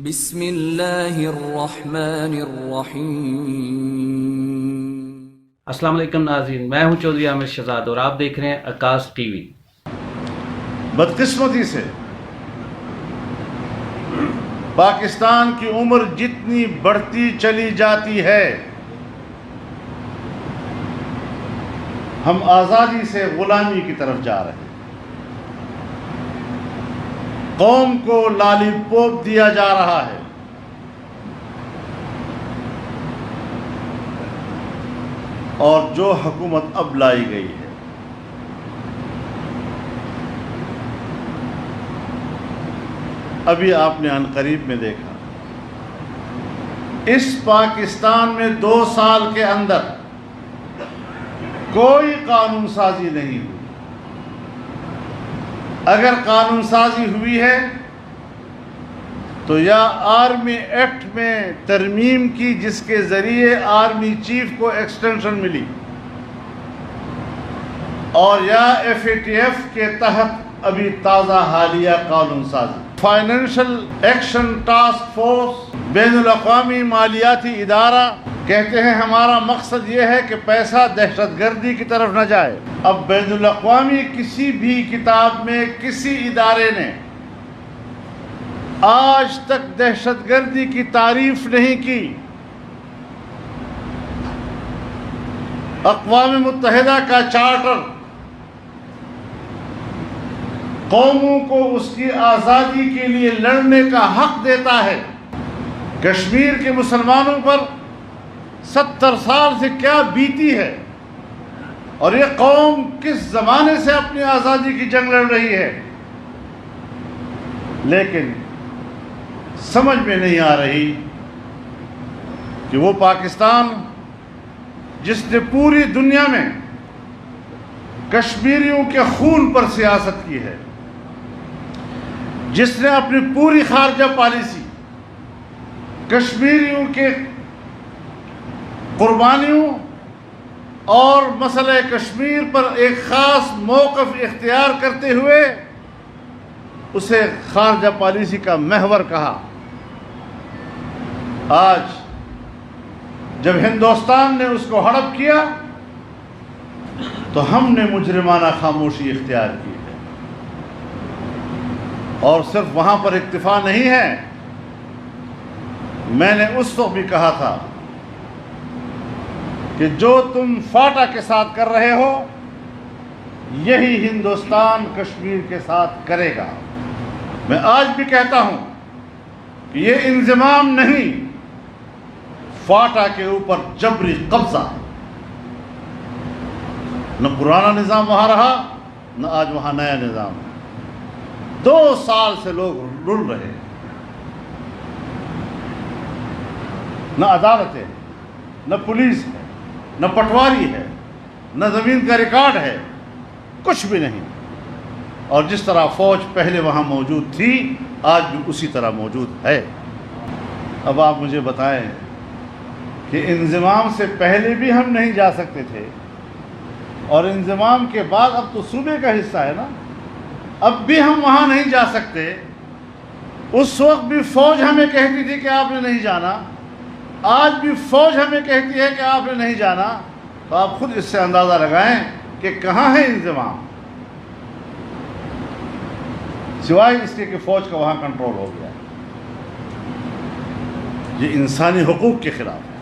بسم اللہ الرحمن الرحیم۔ السلام علیکم ناظرین، میں ہوں چودھری عامر شہزاد اور آپ دیکھ رہے ہیں عکاس ٹی وی۔ بدقسمتی سے پاکستان کی عمر جتنی بڑھتی چلی جاتی ہے، ہم آزادی سے غلامی کی طرف جا رہے ہیں۔ قوم کو لالی پوپ دیا جا رہا ہے۔ اور جو حکومت اب لائی گئی ہے، ابھی آپ نے عنقریب میں دیکھا، اس پاکستان میں 2 سال کے اندر کوئی قانون سازی نہیں ہوئی۔ اگر قانون سازی ہوئی ہے تو یا آرمی ایکٹ میں ترمیم کی، جس کے ذریعے آرمی چیف کو ایکسٹینشن ملی، اور یا FATF کے تحت ابھی تازہ حالیہ قانون سازی۔ فائنینشل ایکشن ٹاسک فورس بین الاقوامی مالیاتی ادارہ کہتے ہیں ہمارا مقصد یہ ہے کہ پیسہ دہشت گردی کی طرف نہ جائے۔ اب بین الاقوامی کسی بھی کتاب میں کسی ادارے نے آج تک دہشت گردی کی تعریف نہیں کی۔ اقوام متحدہ کا چارٹر قوموں کو اس کی آزادی کے لیے لڑنے کا حق دیتا ہے۔ کشمیر کے مسلمانوں پر 70 سال سے کیا بیتی ہے، اور یہ قوم کس زمانے سے اپنی آزادی کی جنگ لڑ رہی ہے، لیکن سمجھ میں نہیں آ رہی کہ وہ پاکستان جس نے پوری دنیا میں کشمیریوں کے خون پر سیاست کی ہے، جس نے اپنی پوری خارجہ پالیسی کشمیریوں کے قربانیوں اور مسئلہ کشمیر پر ایک خاص موقف اختیار کرتے ہوئے اسے خارجہ پالیسی کا محور کہا، آج جب ہندوستان نے اس کو ہڑپ کیا تو ہم نے مجرمانہ خاموشی اختیار کی ہے۔ اور صرف وہاں پر اکتفا نہیں ہے، میں نے اس وقت بھی کہا تھا کہ جو تم فاٹا کے ساتھ کر رہے ہو یہی ہندوستان کشمیر کے ساتھ کرے گا۔ میں آج بھی کہتا ہوں کہ یہ انضمام نہیں، فاٹا کے اوپر جبری قبضہ۔ نہ پرانا نظام وہاں رہا، نہ آج وہاں نیا نظام۔ 2 سال سے لوگ رل رہے ہیں، نہ عدالت ہے، نہ پولیس ہے، نہ پٹواری ہے، نہ زمین کا ریکارڈ ہے، کچھ بھی نہیں۔ اور جس طرح فوج پہلے وہاں موجود تھی آج بھی اسی طرح موجود ہے۔ اب آپ مجھے بتائیں کہ انضمام سے پہلے بھی ہم نہیں جا سکتے تھے، اور انضمام کے بعد اب تو صوبے کا حصہ ہے نا، اب بھی ہم وہاں نہیں جا سکتے۔ اس وقت بھی فوج ہمیں کہتی تھی کہ آپ نے نہیں جانا، آج بھی فوج ہمیں کہتی ہے کہ آپ نے نہیں جانا، تو آپ خود اس سے اندازہ لگائیں کہ کہاں ہے انضمام، سوائے اس کے کہ فوج کا وہاں کنٹرول ہو گیا۔ یہ انسانی حقوق کے خلاف ہے،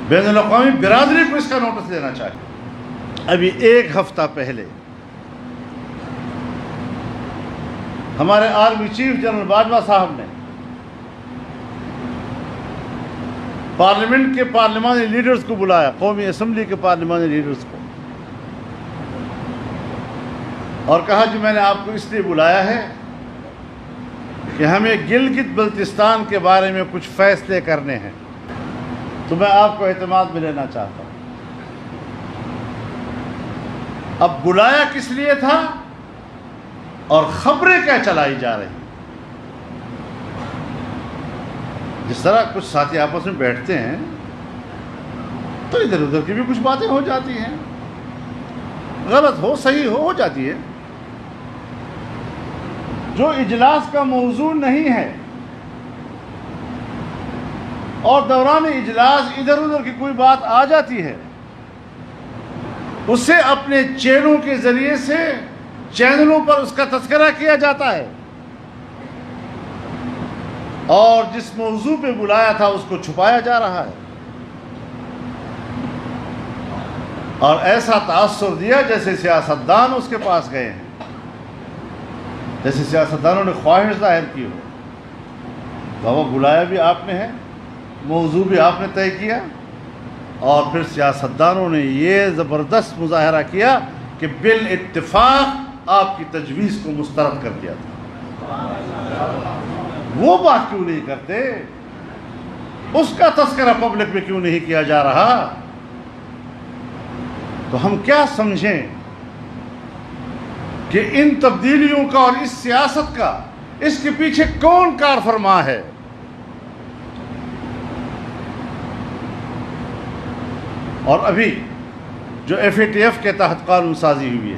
بین الاقوامی برادری کو اس کا نوٹس لینا چاہیے۔ ابھی 1 ہفتہ پہلے ہمارے آرمی چیف جنرل باجوہ صاحب نے پارلیمنٹ کے پارلیمانی لیڈرز کو بلایا، قومی اسمبلی کے پارلیمانی لیڈرز کو، اور کہا کہ میں نے آپ کو اس لیے بلایا ہے کہ ہمیں گلگت بلتستان کے بارے میں کچھ فیصلے کرنے ہیں، تو میں آپ کو اعتماد میں لینا چاہتا ہوں۔ اب بلایا کس لیے تھا اور خبریں کیا چلائی جا رہی؟ جس طرح کچھ ساتھی آپس میں بیٹھتے ہیں تو ادھر ادھر کی بھی کچھ باتیں ہو جاتی ہیں، غلط ہو صحیح ہو جاتی ہے۔ جو اجلاس کا موضوع نہیں ہے اور دوران اجلاس ادھر ادھر کی کوئی بات آ جاتی ہے، اسے اپنے چینلوں کے ذریعے سے چینلوں پر اس کا تذکرہ کیا جاتا ہے، اور جس موضوع پہ بلایا تھا اس کو چھپایا جا رہا ہے، اور ایسا تاثر دیا جیسے سیاستدان اس کے پاس گئے ہیں، جیسے سیاستدانوں نے خواہش ظاہر کی ہو۔ بابا بلایا بھی آپ نے ہے، موضوع بھی آپ نے طے کیا، اور پھر سیاستدانوں نے یہ زبردست مظاہرہ کیا کہ بالاتفاق آپ کی تجویز کو مسترد کر دیا تھا۔ وہ بات کیوں نہیں کرتے؟ اس کا تذکرہ پبلک میں کیوں نہیں کیا جا رہا؟ تو ہم کیا سمجھیں کہ ان تبدیلیوں کا اور اس سیاست کا، اس کے پیچھے کون کار فرما ہے؟ اور ابھی جو FATF کے تحت قانون سازی ہوئی ہے،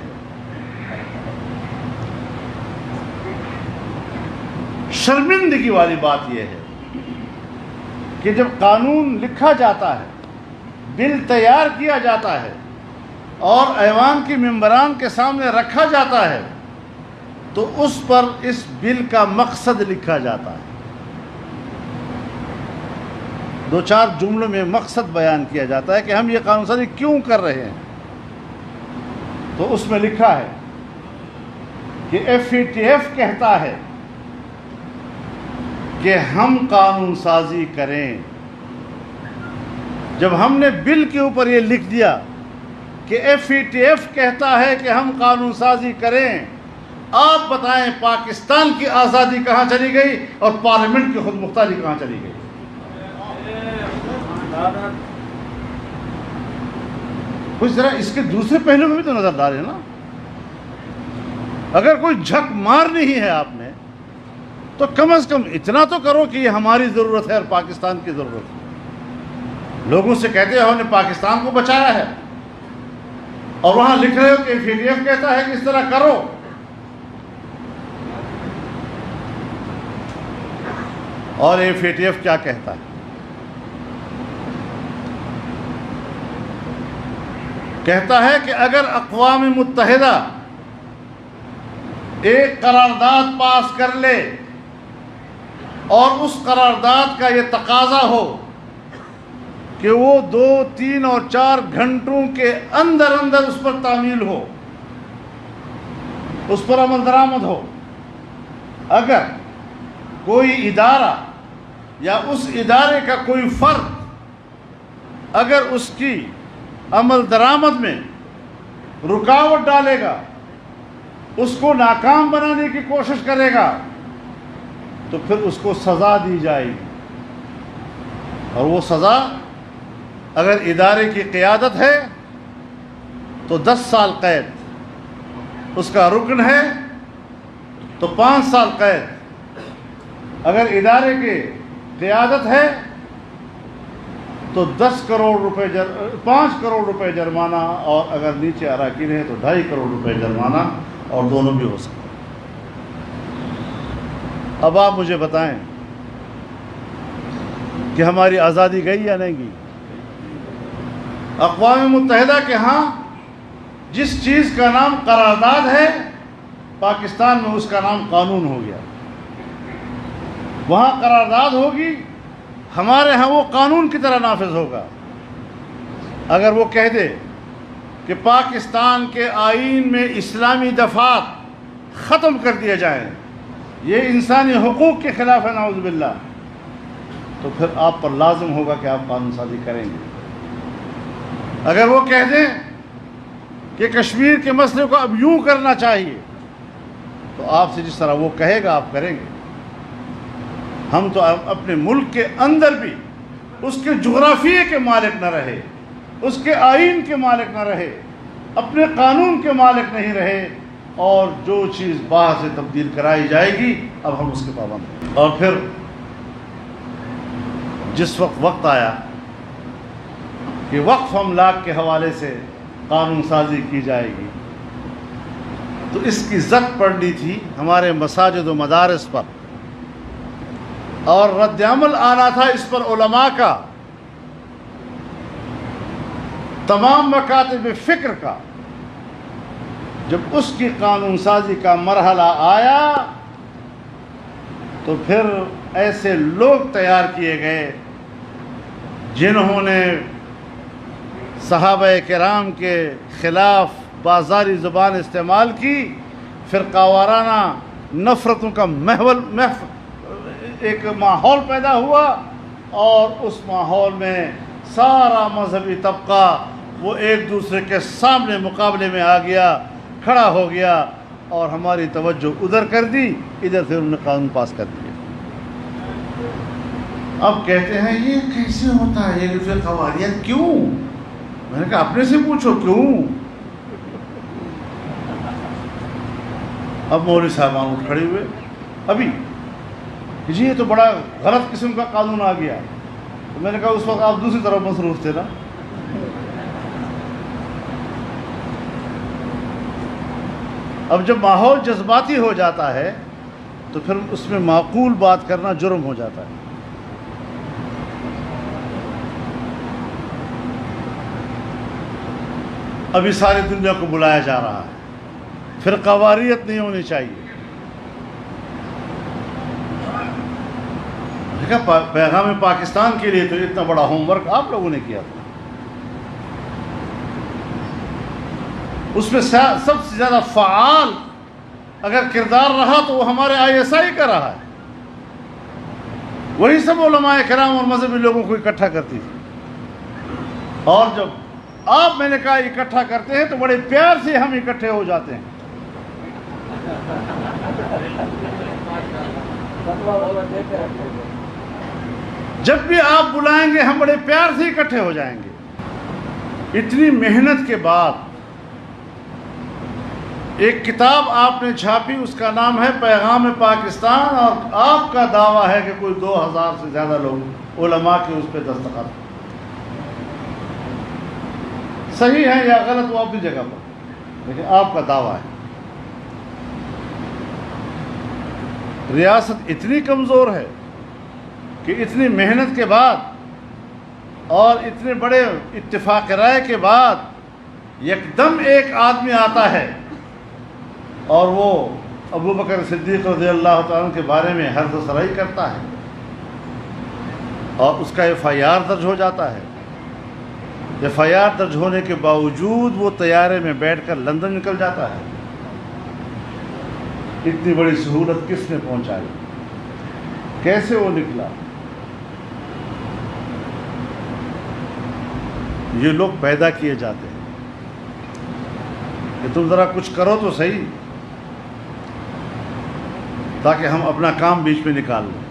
شرمندگی والی بات یہ ہے کہ جب قانون لکھا جاتا ہے، بل تیار کیا جاتا ہے اور ایوان کے ممبران کے سامنے رکھا جاتا ہے، تو اس پر اس بل کا مقصد لکھا جاتا ہے، دو چار جملوں میں مقصد بیان کیا جاتا ہے کہ ہم یہ قانون سازی کیوں کر رہے ہیں۔ تو اس میں لکھا ہے کہ FATF کہتا ہے کہ ہم قانون سازی کریں۔ جب ہم نے بل کے اوپر یہ لکھ دیا کہ FATF کہتا ہے کہ ہم قانون سازی کریں، آپ بتائیں پاکستان کی آزادی کہاں چلی گئی اور پارلیمنٹ کی خود مختاری کہاں چلی گئی؟ کچھ ذرا اس کے دوسرے پہلو میں بھی تو نظر ڈالیں نا۔ اگر کوئی جھک مارنی ہی ہے آپ نے، تو کم از کم اتنا تو کرو کہ یہ ہماری ضرورت ہے اور پاکستان کی ضرورت ہے۔ لوگوں سے کہتے ہیں ہم نے پاکستان کو بچایا ہے، اور وہاں لکھ رہے ہو کہ FATF کہتا ہے کہ اس طرح کرو۔ اور FATF کیا کہتا ہے؟ کہتا ہے کہ اگر اقوام متحدہ ایک قرارداد پاس کر لے اور اس قرارداد کا یہ تقاضا ہو کہ وہ 2، 3 اور 4 گھنٹوں کے اندر اندر اس پر تعمیل ہو، اس پر عمل درآمد ہو، اگر کوئی ادارہ یا اس ادارے کا کوئی فرد اگر اس کی عمل درآمد میں رکاوٹ ڈالے گا، اس کو ناکام بنانے کی کوشش کرے گا، تو پھر اس کو سزا دی جائے گی، اور وہ سزا اگر ادارے کی قیادت ہے تو 10 سال قید، اس کا رکن ہے تو 5 سال قید، اگر ادارے کی قیادت ہے تو 5 کروڑ روپے جرمانہ، اور اگر نیچے اراکین ہے تو 2.5 کروڑ روپے جرمانہ، اور دونوں بھی ہو سکتے۔ اب آپ مجھے بتائیں کہ ہماری آزادی گئی یا نہیں گئی؟ اقوام متحدہ کے ہاں جس چیز کا نام قرارداد ہے، پاکستان میں اس کا نام قانون ہو گیا۔ وہاں قرارداد ہوگی، ہمارے ہاں وہ قانون کی طرح نافذ ہوگا۔ اگر وہ کہہ دے کہ پاکستان کے آئین میں اسلامی دفعات ختم کر دیے جائیں، یہ انسانی حقوق کے خلاف ہے نعوذ باللہ، تو پھر آپ پر لازم ہوگا کہ آپ قانون سازی کریں گے۔ اگر وہ کہہ دیں کہ کشمیر کے مسئلے کو اب یوں کرنا چاہیے، تو آپ سے جس طرح وہ کہے گا آپ کریں گے۔ ہم تو اپنے ملک کے اندر بھی اس کے جغرافیے کے مالک نہ رہے، اس کے آئین کے مالک نہ رہے، اپنے قانون کے مالک نہیں رہے، اور جو چیز باہر سے تبدیل کرائی جائے گی اب ہم اس کے پابند ہیں۔ اور پھر جس وقت آیا کہ وقف املاک کے حوالے سے قانون سازی کی جائے گی، تو اس کی زد پڑنی تھی ہمارے مساجد و مدارس پر اور رد عمل آنا تھا اس پر علماء کا، تمام مکاتب فکر کا۔ جب اس کی قانون سازی کا مرحلہ آیا تو پھر ایسے لوگ تیار کیے گئے جنہوں نے صحابہ کرام کے خلاف بازاری زبان استعمال کی، فرقہ وارانہ نفرتوں کا ایک ماحول پیدا ہوا، اور اس ماحول میں سارا مذہبی طبقہ وہ ایک دوسرے کے سامنے مقابلے میں آ گیا، کھڑا ہو گیا، اور ہماری توجہ ادھر کر دی، ادھر سے انہوں نے قانون پاس کر دیا۔ اب کہتے ہیں یہ کیسے ہوتا ہے، یہ فرقہ واریت کیوں؟ میں نے کہا اپنے سے پوچھو کیوں؟ اب مولوی صاحبان اٹھ کھڑے ہوئے ابھی جی یہ تو بڑا غلط قسم کا قانون آ گیا۔ تو میں نے کہا اس وقت آپ دوسری طرف مصروف تھے نا۔ اب جب ماحول جذباتی ہو جاتا ہے تو پھر اس میں معقول بات کرنا جرم ہو جاتا ہے۔ ابھی ساری دنیا کو بلایا جا رہا ہے، فرقہ واریت نہیں ہونی چاہیے۔ دیکھا پیغام پاکستان کے لیے تو اتنا بڑا ہوم ورک آپ لوگوں نے کیا تھا، اس میں سب سے زیادہ فعال اگر کردار رہا تو وہ ہمارے ISI کا رہا ہے، وہی سب علماء کرام اور مذہبی لوگوں کو اکٹھا کرتی تھی۔ اور جب آپ میں نے کہا اکٹھا کرتے ہیں تو بڑے پیار سے ہم اکٹھے ہو جاتے ہیں۔ جب بھی آپ بلائیں گے ہم بڑے پیار سے اکٹھے ہو جائیں گے۔ اتنی محنت کے بعد ایک کتاب آپ نے چھاپی، اس کا نام ہے پیغام پاکستان، اور آپ کا دعویٰ ہے کہ کوئی 2000 سے زیادہ لوگ علماء کے اس پہ دستخط، صحیح ہے یا غلط وہ اپنی جگہ پر، لیکن آپ کا دعویٰ ہے۔ ریاست اتنی کمزور ہے کہ اتنی محنت کے بعد اور اتنے بڑے اتفاق رائے کے بعد یکدم ایک آدمی آتا ہے اور وہ ابو بکر صدیق رضی اللہ تعالیٰ عنہ کے بارے میں حرف سرائی کرتا ہے، اور اس کا FIR درج ہو جاتا ہے۔ FIR درج ہونے کے باوجود وہ طیارے میں بیٹھ کر لندن نکل جاتا ہے۔ اتنی بڑی سہولت کس نے پہنچائی؟ کیسے وہ نکلا؟ یہ لوگ پیدا کیے جاتے ہیں کہ تم ذرا کچھ کرو تو صحیح، تاکہ ہم اپنا کام بیچ میں نکال لیں۔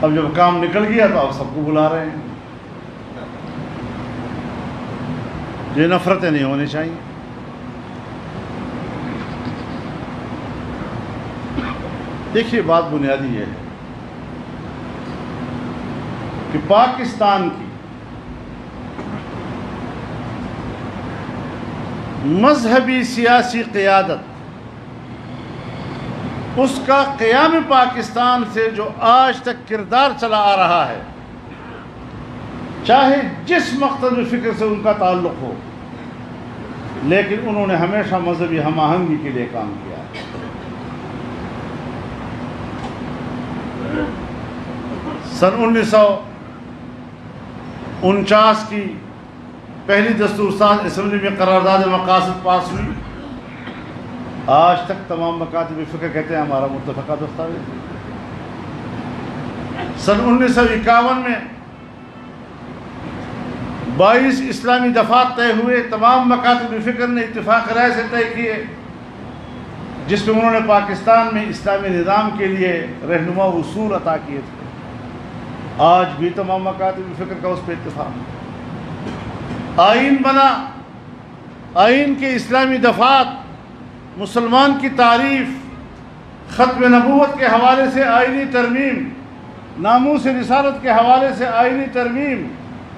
اب جب کام نکل گیا تو آپ سب کو بلا رہے ہیں۔ یہ نفرتیں نہیں ہونی چاہیے۔ دیکھیے بات بنیادی یہ ہے کہ پاکستان کی مذہبی سیاسی قیادت، اس کا قیام پاکستان سے جو آج تک کردار چلا آ رہا ہے، چاہے جس مقصد فکر سے ان کا تعلق ہو، لیکن انہوں نے ہمیشہ مذہبی ہم آہنگی کے لیے کام کیا ہے۔ سن 1949 کی پہلی دستور ساز اسمبلی میں قرارداد مقاصد پاس ہوئی، آج تک تمام مکاتب فکر کہتے ہیں ہمارا متفقہ دستاویز۔ سن 1951 میں 22 اسلامی دفعات طے ہوئے، تمام مکاتب فکر نے اتفاق رائے سے طے کیے، جس میں انہوں نے پاکستان میں اسلامی نظام کے لیے رہنما اصول عطا کیے تھے۔ آج بھی تمام مکاتب فکر کا اس پہ اتفاق۔ آئین بنا، آئین کے اسلامی دفعات، مسلمان کی تعریف، ختم نبوت کے حوالے سے آئینی ترمیم، ناموس رسالت کے حوالے سے آئینی ترمیم،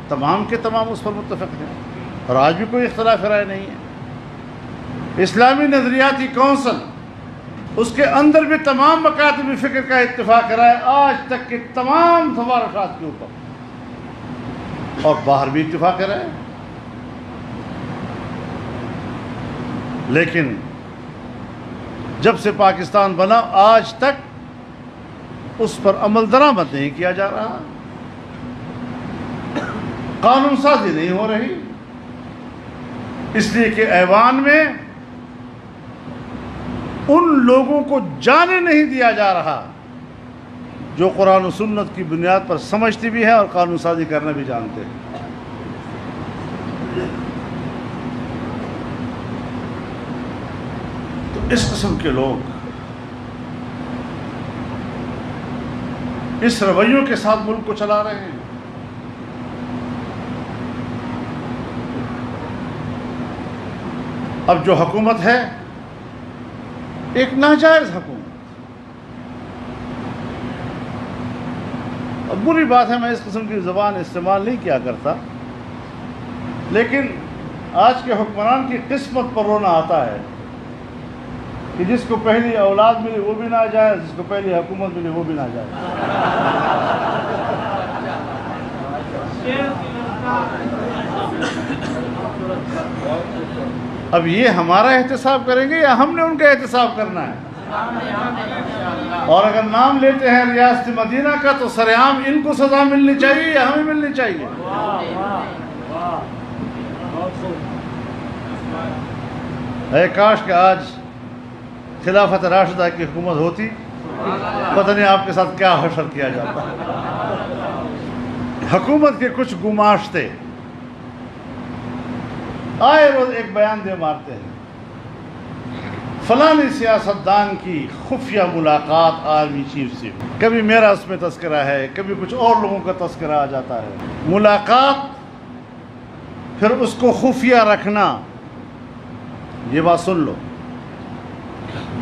تمام کے تمام اس پر متفق ہیں، اور آج بھی کوئی اختلاف رائے نہیں ہے۔ اسلامی نظریاتی کونسل، اس کے اندر بھی تمام مکاتب فکر کا اتفاق رہا ہے آج تک کے تمام تبارکات کے اوپر، اور باہر بھی اتفاق رہا ہے. لیکن جب سے پاکستان بنا آج تک اس پر عمل درآمد نہیں کیا جا رہا، قانون سازی نہیں ہو رہی، اس لیے کہ ایوان میں ان لوگوں کو جانے نہیں دیا جا رہا جو قرآن و سنت کی بنیاد پر سمجھتے بھی ہیں اور قانون سازی کرنا بھی جانتے ہیں. تو اس قسم کے لوگ اس رویوں کے ساتھ ملک کو چلا رہے ہیں. اب جو حکومت ہے ایک ناجائز حکومت. اب بری بات ہے میں اس قسم کی زبان استعمال نہیں کیا کرتا، لیکن آج کے حکمران کی قسمت پر رونا آتا ہے کہ جس کو پہلی اولاد ملی وہ بھی ناجائز، جس کو پہلی حکومت ملی وہ بھی ناجائز. اب یہ ہمارا احتساب کریں گے یا ہم نے ان کا احتساب کرنا ہے؟ اور اگر نام لیتے ہیں ریاست مدینہ کا تو سرعام ان کو سزا ملنی چاہیے یا ہمیں ملنی چاہیے؟ اے کاش کہ آج خلافت راشدہ کی حکومت ہوتی، پتہ نہیں آپ کے ساتھ کیا حشر کیا جاتا. حکومت کے کچھ گماشتے آئے روز ایک بیان دے مارتے ہیں، فلانی سیاستدان کی خفیہ ملاقات آرمی چیف سے، کبھی میرا اس میں تذکرہ ہے، کبھی کچھ اور لوگوں کا تذکرہ آ جاتا ہے. ملاقات پھر اس کو خفیہ رکھنا، یہ بات سن لو،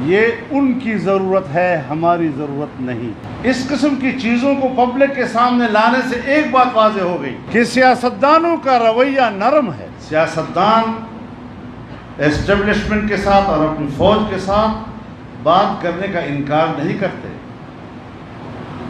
یہ ان کی ضرورت ہے، ہماری ضرورت نہیں. اس قسم کی چیزوں کو پبلک کے سامنے لانے سے ایک بات واضح ہو گئی کہ سیاستدانوں کا رویہ نرم ہے. سیاستدان اسٹیبلشمنٹ کے ساتھ اور اپنی فوج کے ساتھ بات کرنے کا انکار نہیں کرتے.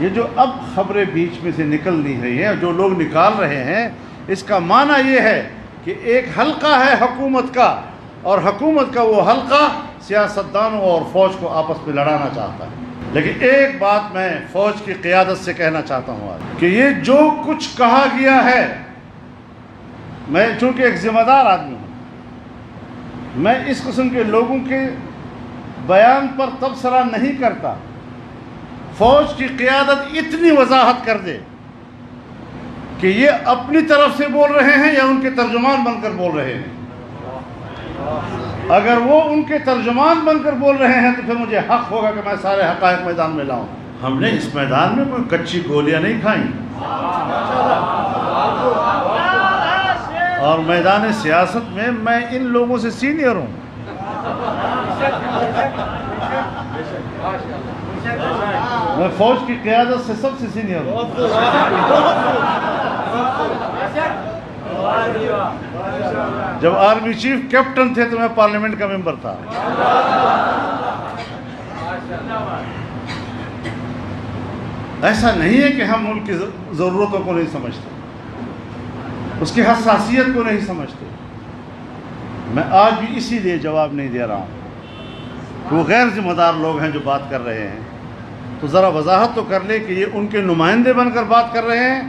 یہ جو اب خبریں بیچ میں سے نکل نہیں رہی ہیں، جو لوگ نکال رہے ہیں، اس کا معنی یہ ہے کہ ایک حلقہ ہے حکومت کا، اور حکومت کا وہ حلقہ سیاستدانوں اور فوج کو آپس میں لڑانا چاہتا ہے. لیکن ایک بات میں فوج کی قیادت سے کہنا چاہتا ہوں آج کہ یہ جو کچھ کہا گیا ہے، میں چونکہ ایک ذمہ دار آدمی ہوں، میں اس قسم کے لوگوں کے بیان پر تبصرہ نہیں کرتا. فوج کی قیادت اتنی وضاحت کر دے کہ یہ اپنی طرف سے بول رہے ہیں یا ان کے ترجمان بن کر بول رہے ہیں. اگر وہ ان کے ترجمان بن کر بول رہے ہیں تو پھر مجھے حق ہوگا کہ میں سارے حقائق میدان میں لاؤں. ہم نے اس میدان میں کوئی کچی گولیاں نہیں کھائیں، اور میدان سیاست میں میں ان لوگوں سے سینئر ہوں. میں فوج کی قیادت سے سب سے سینئر ہوں. جب آرمی چیف کیپٹن تھے تو میں پارلیمنٹ کا ممبر تھا. ایسا نہیں ہے کہ ہم ان کی ضرورتوں کو نہیں سمجھتے، اس کی حساسیت کو نہیں سمجھتے. میں آج بھی اسی لیے جواب نہیں دے رہا ہوں کہ وہ غیر ذمہ دار لوگ ہیں جو بات کر رہے ہیں، تو ذرا وضاحت تو کر لے کہ یہ ان کے نمائندے بن کر بات کر رہے ہیں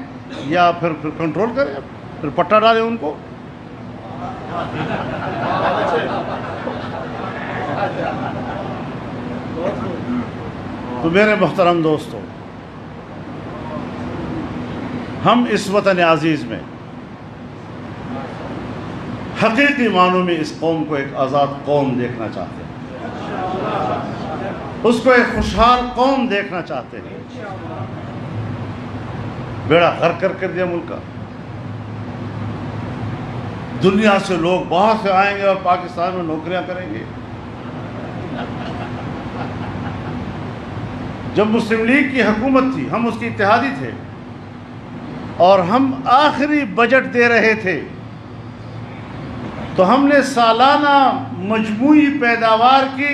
یا پھر کنٹرول کریں، پھر پٹا ڈالیں ان کو. تو میرے محترم دوستو، ہم اس وطن عزیز میں حقیقی معنوں میں اس قوم کو ایک آزاد قوم دیکھنا چاہتے ہیں، اس کو ایک خوشحال قوم دیکھنا چاہتے ہیں. بیڑا غرق کر دیا ملک کا. دنیا سے لوگ باہر سے آئیں گے اور پاکستان میں نوکریاں کریں گے. جب مسلم لیگ کی حکومت تھی، ہم اس کی اتحادی تھے اور ہم آخری بجٹ دے رہے تھے، تو ہم نے سالانہ مجموعی پیداوار کی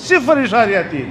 0.3।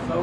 100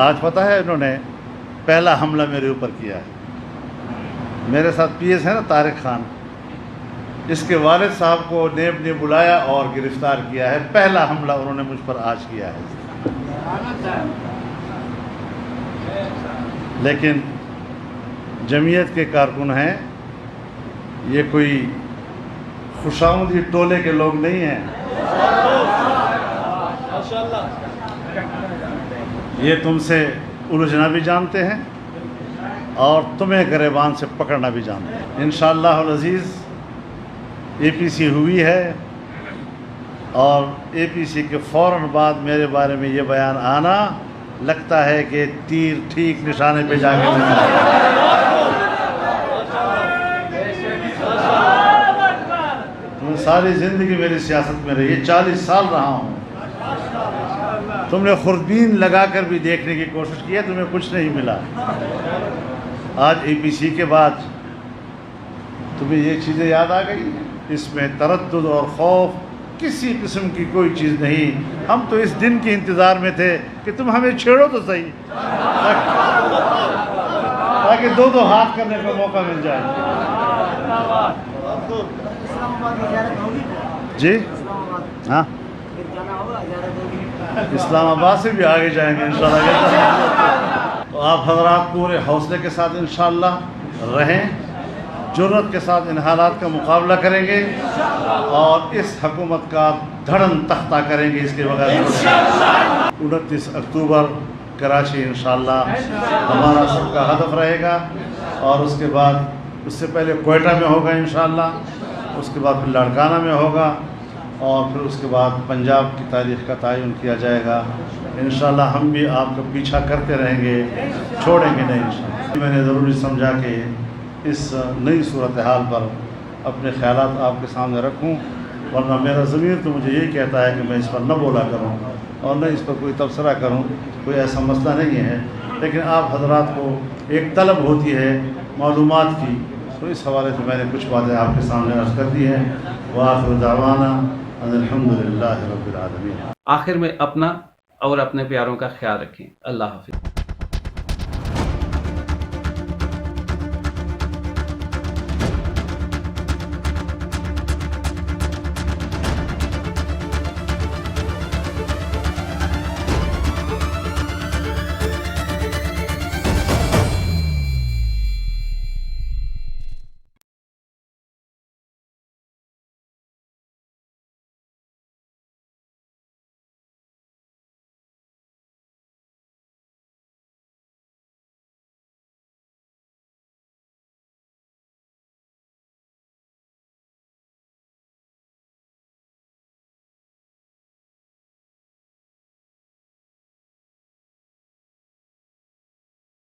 آج پتہ ہے انہوں نے پہلا حملہ میرے اوپر کیا ہے. میرے ساتھ پی ایس ہے نا طارق خان, اس کے والد صاحب کو نیب نے بلایا اور گرفتار کیا ہے. پہلا حملہ انہوں نے مجھ پر آج کیا ہے. لیکن جمعیت کے کارکن ہیں, یہ کوئی خوشامدی ٹولے کے لوگ نہیں ہیں. یہ تم سے الجھنا بھی جانتے ہیں اور تمہیں گریبان سے پکڑنا بھی جانتے ہیں. انشاءاللہ العزیز اے پی سی ہوئی ہے, اور اے پی سی کے فوراً بعد میرے بارے میں یہ بیان آنا لگتا ہے کہ تیر ٹھیک نشانے پہ جا کے تم ساری زندگی میری سیاست میں رہی ہے, 40 سال رہا ہوں. تم نے خوردبین لگا کر بھی دیکھنے کی کوشش کی ہے, تمہیں کچھ نہیں ملا. آج اے پی سی کے بعد تمہیں یہ چیزیں یاد آ گئی. اس میں تردد اور خوف کسی قسم کی کوئی چیز نہیں. ہم تو اس دن کے انتظار میں تھے کہ تم ہمیں چھیڑو تو صحیح, تاکہ دو ہاتھ کرنے کا موقع مل جائے. جی ہاں, اسلام آباد سے بھی آگے جائیں گے انشاءاللہ. تو آپ حضرات پورے حوصلے کے ساتھ انشاءاللہ رہیں, جرأت کے ساتھ ان حالات کا مقابلہ کریں گے اور اس حکومت کا دھڑن تختہ کریں گے. اس کے بغیر 29 اکتوبر کراچی انشاءاللہ ہمارا سب کا ہدف رہے گا, اور اس کے بعد اس سے پہلے کوئٹہ میں ہوگا انشاءاللہ, اس کے بعد پھر لاڑکانہ میں ہوگا, اور پھر اس کے بعد پنجاب کی تاریخ کا تعین کیا جائے گا. انشاءاللہ ہم بھی آپ کا پیچھا کرتے رہیں گے, چھوڑیں گے نہیں انشاءاللہ. میں نے ضروری سمجھا کہ اس نئی صورتحال پر اپنے خیالات آپ کے سامنے رکھوں, ورنہ میرا ضمیر تو مجھے یہی کہتا ہے کہ میں اس پر نہ بولا کروں اور نہ اس پر کوئی تبصرہ کروں. کوئی ایسا مسئلہ نہیں ہے, لیکن آپ حضرات کو ایک طلب ہوتی ہے معلومات کی, تو اس حوالے سے میں نے کچھ باتیں آپ کے سامنے عرض کر دی ہیں. وآخر دعوانا ان الحمدللہ رب العالمین. آخر میں اپنا اور اپنے پیاروں کا خیال رکھیں. اللہ حافظ.